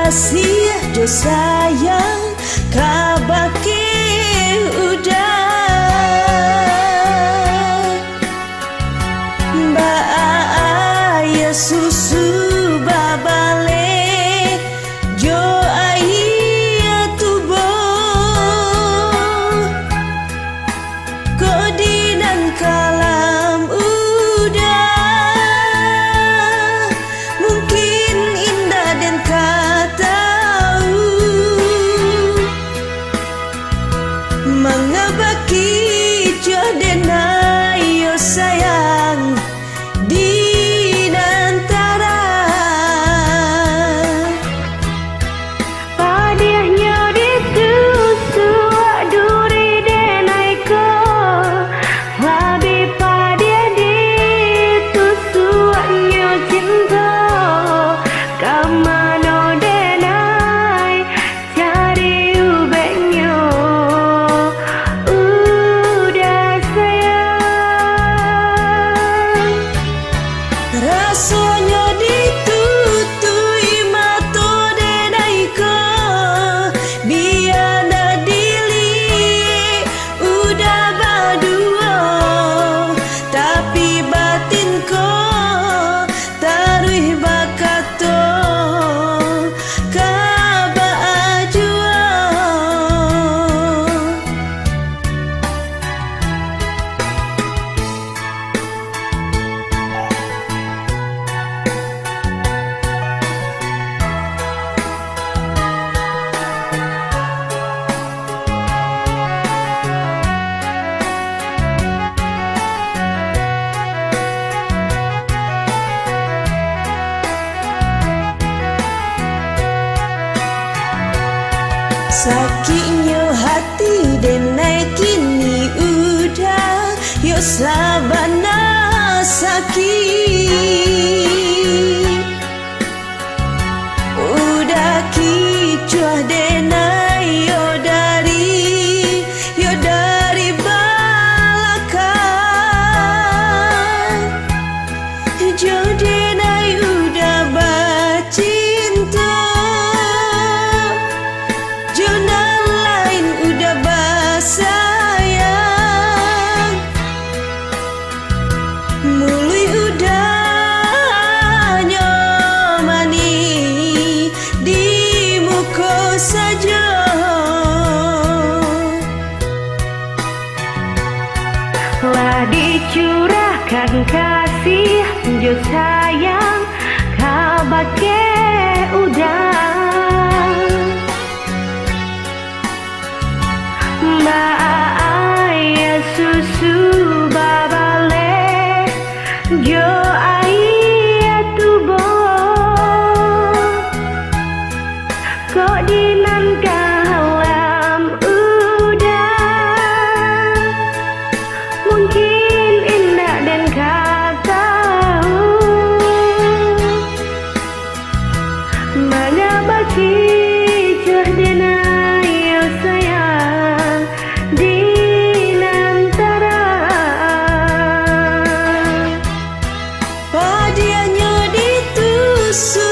kasih jo sayang kabake udah Mbak susu babale jo ayah tubo kodi dan kalam udah mungkin indah dan tahu mengabaki jo denayo sayang di rasanya ditutui mato denaiko biar dili udah berdua tapi batinku taruh bakato kaba ajua sakitnya hati denai kini udah yo sabana sakit udah kicuah denai yo dari belakang jo denai udah bacinta Jona lain udah basayang Mului udah nyomani di muka saja Lah dicurahkan kasih jo sayang kabake udah Mbak susu babale jo ayah tubo kok dinan kalam udah mungkin indah dan tahu mana baki cah denayo sayang padianya ditusuk